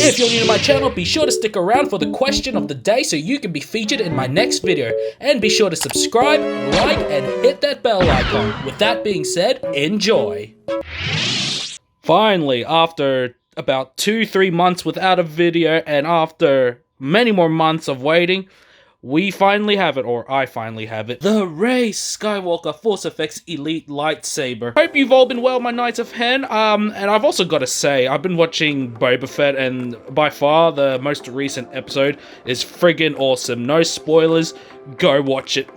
If you're new to my channel, be sure to stick around for the question of the day so you can be featured in my next video. And be sure to subscribe, like, and hit that bell icon. With that being said, enjoy. Finally, after about 2-3 months without a video, and after many more months of waiting, we finally have it, or I finally have it. The Rey Skywalker Force Effects Elite Lightsaber. Hope you've all been well, my Knights of Hen. And I've also got to say, I've been watching Boba Fett, and by far the most recent episode is friggin' awesome. No spoilers, go watch it.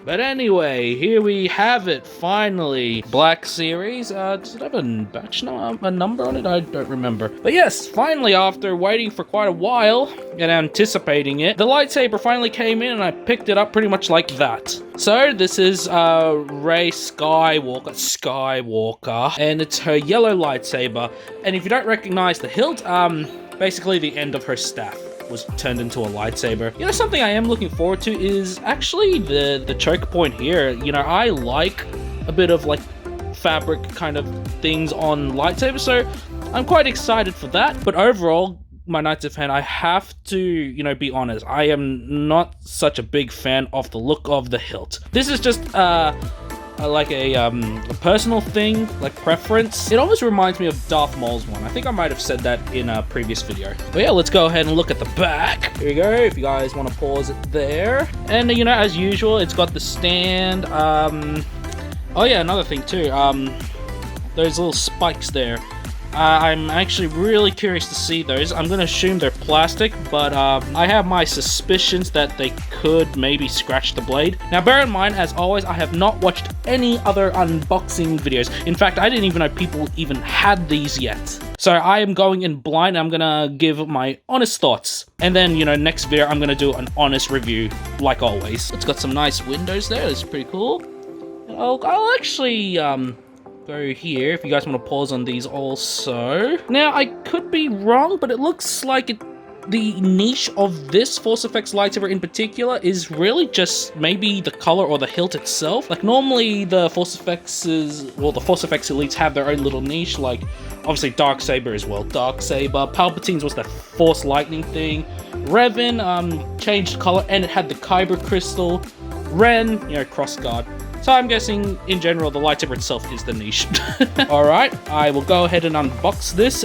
But anyway, here we have it, finally. Black Series, does it have a batch number on it? I don't remember. But yes, finally, after waiting for quite a while and anticipating it, the lightsaber finally came in and I picked it up pretty much like that. So, this is Rey Skywalker, and it's her yellow lightsaber. And if you don't recognize the hilt, basically the end of her staff was turned into a lightsaber. You know, something I am looking forward to is actually the choke point here. You know, I like a bit of like fabric kind of things on lightsabers, so I'm quite excited for that. But overall, my Knights of Hen, I have to, you know, be honest, I am not such a big fan of the look of the hilt. This is just like a personal thing, like preference. It almost reminds me of Darth Maul's one. I think I might have said that in a previous video. But yeah, let's go ahead and look at the back. Here we go, if you guys want to pause it there. And you know, as usual, it's got the stand. Oh yeah, another thing too, those little spikes there. I'm actually really curious to see those. I'm gonna assume they're plastic, but I have my suspicions that they could maybe scratch the blade. Now bear in mind, as always, I have not watched any other unboxing videos. In fact, I didn't even know people even had these yet. So I am going in blind. I'm gonna give my honest thoughts. And then, you know, next video, I'm gonna do an honest review, like always. It's got some nice windows there. That's pretty cool. I'll actually, go here if you guys want to pause on these also. Now, I could be wrong, but it looks like the niche of this Force Effects lightsaber in particular is really just maybe the color or the hilt itself. Like normally the Force Effects Elites have their own little niche, like obviously Darksaber as well. Darksaber, Palpatine's was the Force Lightning thing. Revan changed color and it had the Kyber crystal. Ren, you know, crossguard. So I'm guessing, in general, the lightsaber itself is the niche. Alright, I will go ahead and unbox this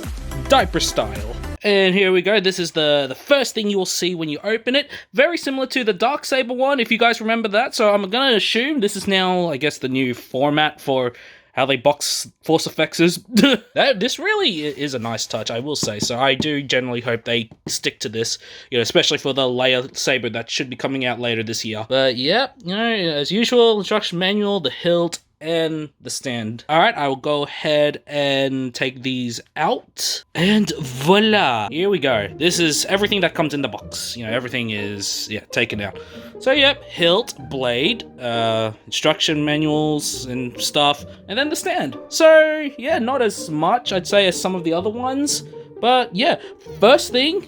diaper style. And here we go. This is the first thing you will see when you open it. Very similar to the Darksaber one, if you guys remember that. So I'm going to assume this is now, I guess, the new format for how they box Force Effects is. This really is a nice touch, I will say. So I do generally hope they stick to this, you know, especially for the Lightsaber that should be coming out later this year. But yeah, you know, as usual, instruction manual, the hilt, and the stand. Alright, I will go ahead and take these out. And voila! Here we go. This is everything that comes in the box. You know, everything is, yeah, taken out. So, yep, hilt, blade, instruction manuals and stuff, and then the stand. So, yeah, not as much, I'd say, as some of the other ones. But, yeah, first thing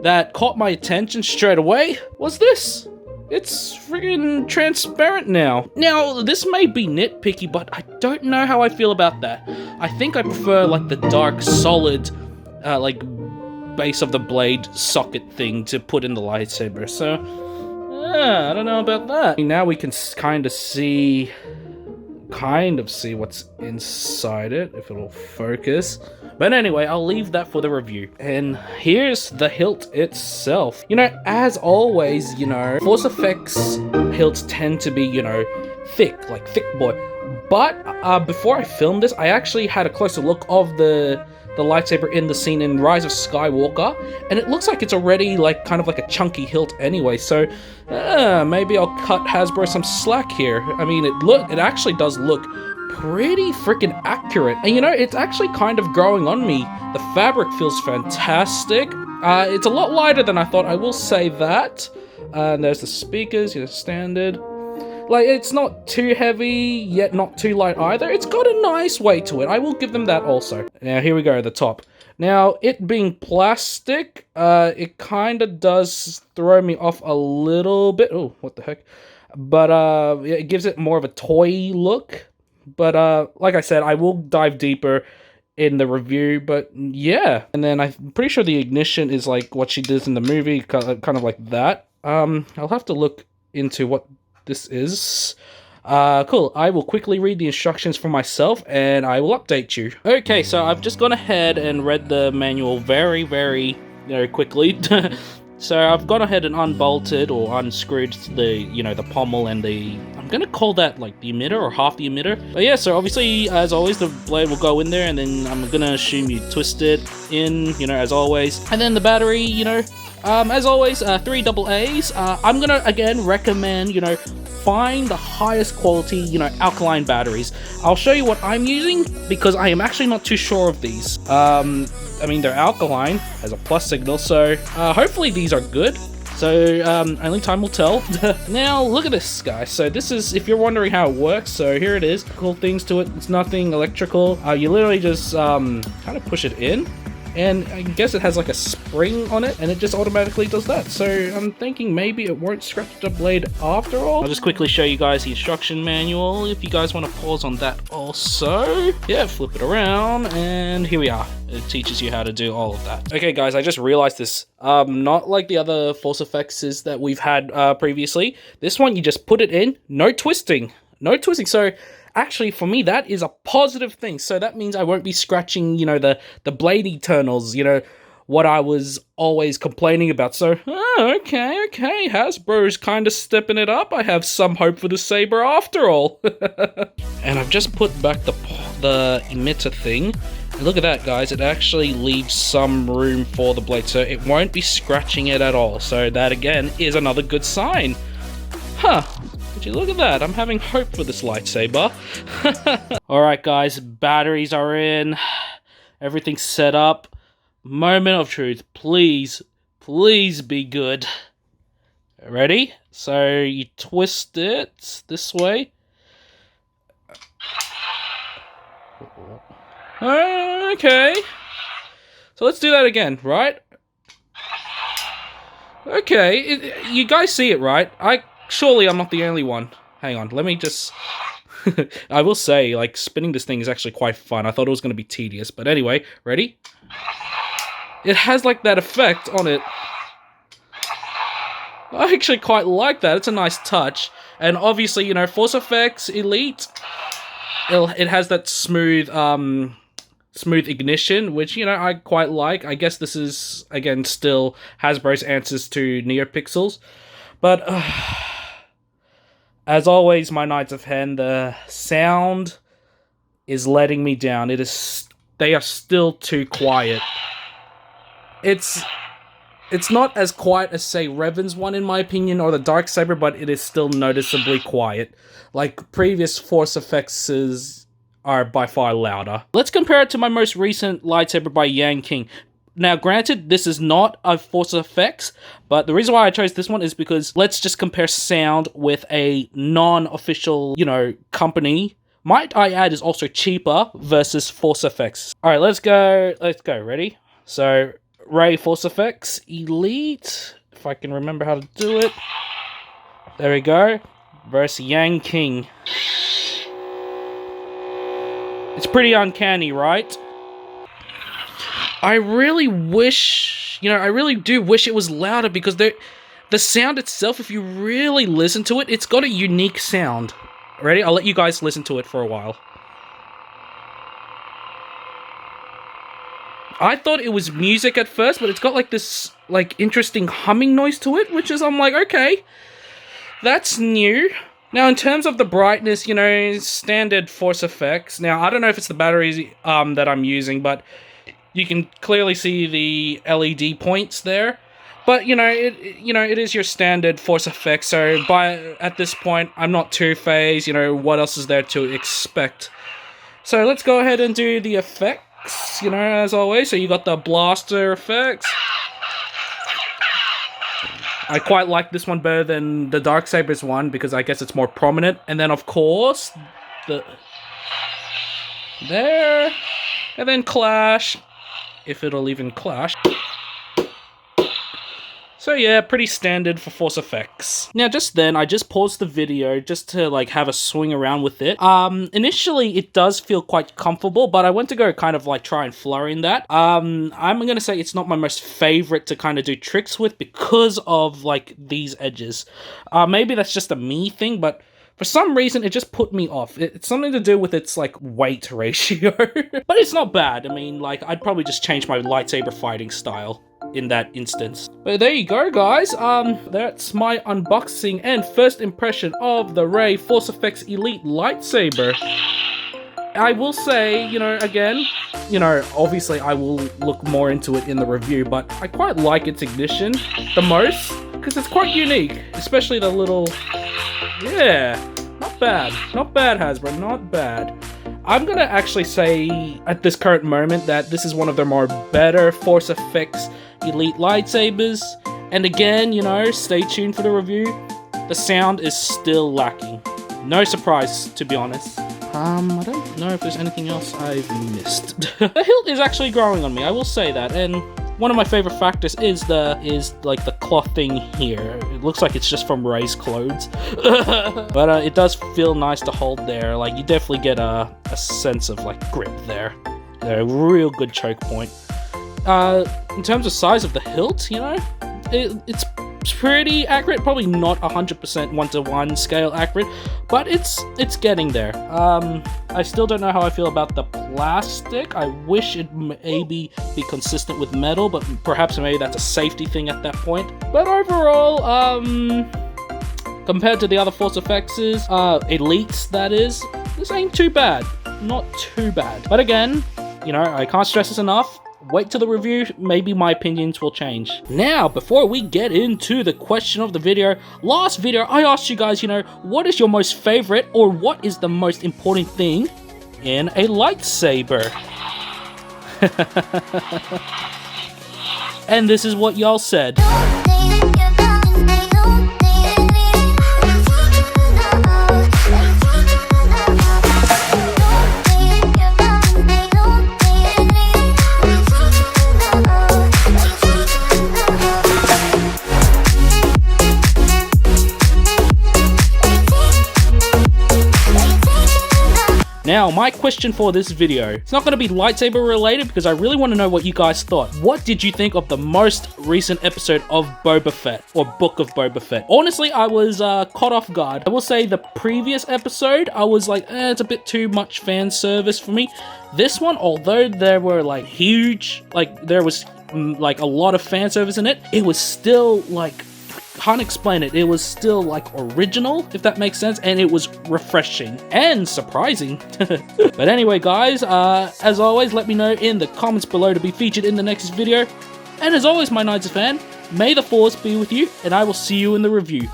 that caught my attention straight away was this. It's friggin' transparent now. Now, this may be nitpicky, but I don't know how I feel about that. I think I prefer, like, the dark, solid, like, base of the blade socket thing to put in the lightsaber. So, I don't know about that. Now we can kind of see what's inside it, if it'll focus. But anyway, I'll leave that for the review. And here's the hilt itself. You know, as always, you know, Force Effects hilts tend to be, you know, thick, like thick boy. But before I filmed this, I actually had a closer look of the lightsaber in the scene in Rise of Skywalker, and it looks like it's already like kind of like a chunky hilt anyway. So maybe I'll cut Hasbro some slack here. I mean, it actually does look pretty freaking accurate, and you know, it's actually kind of growing on me. The fabric feels fantastic. It's a lot lighter than I thought, I will say that. And there's the speakers, you know, standard. Like, it's not too heavy, yet not too light either. It's got a nice weight to it. I will give them that also. Now, here we go, the top. Now, it being plastic, it kind of does throw me off a little bit. Oh, what the heck? But, it gives it more of a toy look. But, like I said, I will dive deeper in the review, but yeah. And then I'm pretty sure the ignition is like what she does in the movie, kind of like that. I'll have to look into what this is. Cool. I will quickly read the instructions for myself, and I will update you. Okay, so I've just gone ahead and read the manual very, quickly. So I've gone ahead and unbolted or unscrewed the, the pommel and I'm gonna call that like the emitter or half the emitter. But yeah, so obviously, as always, the blade will go in there, and then I'm gonna assume you twist it in, as always. And then the battery, as always, 3 AA's. I'm gonna, again, recommend, find the highest quality, alkaline batteries. I'll show you what I'm using, because I am actually not too sure of these. I mean, they're alkaline, has a plus signal, so hopefully these are good. So, only time will tell. Now, look at this, guys. So this is, if you're wondering how it works, so here it is. Cool things to it. It's nothing electrical. You literally just kind of push it in. And I guess it has like a spring on it, and it just automatically does that. So I'm thinking maybe it won't scratch the blade after all. I'll just quickly show you guys the instruction manual if you guys want to pause on that also. Yeah, flip it around, and here we are. It teaches you how to do all of that. Okay, guys, I just realized this. Not like the other Force Effects that we've had previously. This one, you just put it in, no twisting. No twisting. So actually, for me, that is a positive thing. So that means I won't be scratching, the blade eternals, what I was always complaining about. So, okay, Hasbro's kind of stepping it up. I have some hope for the saber after all. And I've just put back the emitter thing. And look at that, guys. It actually leaves some room for the blade, so it won't be scratching it at all. So that, again, is another good sign. Huh. Would you look at that? I'm having hope for this lightsaber. Alright, guys. Batteries are in. Everything's set up. Moment of truth. Please be good. Ready? So you twist it this way. Okay. So let's do that again, right? Okay. You guys see it, right? Surely I'm not the only one. Hang on, let me just... I will say, like, spinning this thing is actually quite fun. I thought it was going to be tedious, but anyway, ready? It has, like, that effect on it. I actually quite like that. It's a nice touch. And obviously, Force Effects Elite, it has that smooth ignition, which, I quite like. I guess this is, again, still Hasbro's answers to NeoPixels. But, as always, my Knights of Hen, the sound is letting me down. They are still too quiet. It's not as quiet as, say, Revan's one, in my opinion, or the Darksaber, but it is still noticeably quiet. Like, previous Force Effects are by far louder. Let's compare it to my most recent lightsaber by Qing. Now, granted, this is not a Force Effects, but the reason why I chose this one is because let's just compare sound with a non-official, company. Might I add, is also cheaper versus Force Effects. Alright, let's go. Ready? So, Rey Force Effects Elite, if I can remember how to do it. There we go. Versus Qing. It's pretty uncanny, right? I really wish, I really do wish it was louder, because the sound itself, if you really listen to it, it's got a unique sound. Ready? I'll let you guys listen to it for a while. I thought it was music at first, but it's got like this, like, interesting humming noise to it, which is, I'm like, okay, that's new. Now, in terms of the brightness, standard Force Effects. Now, I don't know if it's the batteries that I'm using, but you can clearly see the LED points there. But, it is your standard Force Effects, so at this point, I'm not too phased, what else is there to expect? So let's go ahead and do the effects, as always. So you got the blaster effects. I quite like this one better than the Darksaber's one, because I guess it's more prominent. And then, of course, there, and then clash, if it'll even clash. So yeah, pretty standard for Force effects. Now just then, I just paused the video just to like have a swing around with it. Initially it does feel quite comfortable, but I went to go kind of like try and flurry in that. I'm gonna say it's not my most favorite to kind of do tricks with because of like these edges. Maybe that's just a me thing, but for some reason, it just put me off. It's something to do with its, like, weight ratio. But it's not bad. I mean, like, I'd probably just change my lightsaber fighting style in that instance. But there you go, guys. That's my unboxing and first impression of the Rey Force Effects Elite Lightsaber. I will say, you know, again, you know, obviously I will look more into it in the review, but I quite like its ignition the most, because it's quite unique, especially the little... Yeah, not bad. Not bad, Hasbro, not bad. I'm gonna actually say at this current moment that this is one of their more better Force Effects Elite lightsabers. And again, you know, stay tuned for the review. The sound is still lacking. No surprise, to be honest. I don't know if there's anything else I've missed. The hilt is actually growing on me, I will say that, and one of my favorite factors is like the cloth thing here. It looks like it's just from Rey's clothes. But it does feel nice to hold there. Like, you definitely get a sense of like grip there. A real good choke point. In terms of size of the hilt, you know, it's pretty accurate. Probably not 100% one-to-one scale accurate, but it's getting there. I still don't know how I feel about the plastic. I wish it maybe be consistent with metal, but perhaps maybe that's a safety thing at that point. But overall, compared to the other Force Effects, Elites that is, this ain't too bad. Not too bad. But again, you know, I can't stress this enough. Wait till the review, maybe my opinions will change. Now, before we get into the question of the video, last video I asked you guys, you know, what is your most favorite or what is the most important thing in a lightsaber? And this is what y'all said. Now, my question for this video, it's not going to be lightsaber related because I really want to know what you guys thought. What did you think of the most recent episode of Boba Fett, or Book of Boba Fett? Honestly, I was caught off guard. I will say the previous episode, I was like, it's a bit too much fan service for me. This one, although there were like huge, like there was like a lot of fan service in it, it was still like, can't explain it. It was still like original, if that makes sense, and it was refreshing and surprising. But anyway, guys, as always, let me know in the comments below to be featured in the next video. And as always, my Knights of Fan, may the Force be with you, and I will see you in the review.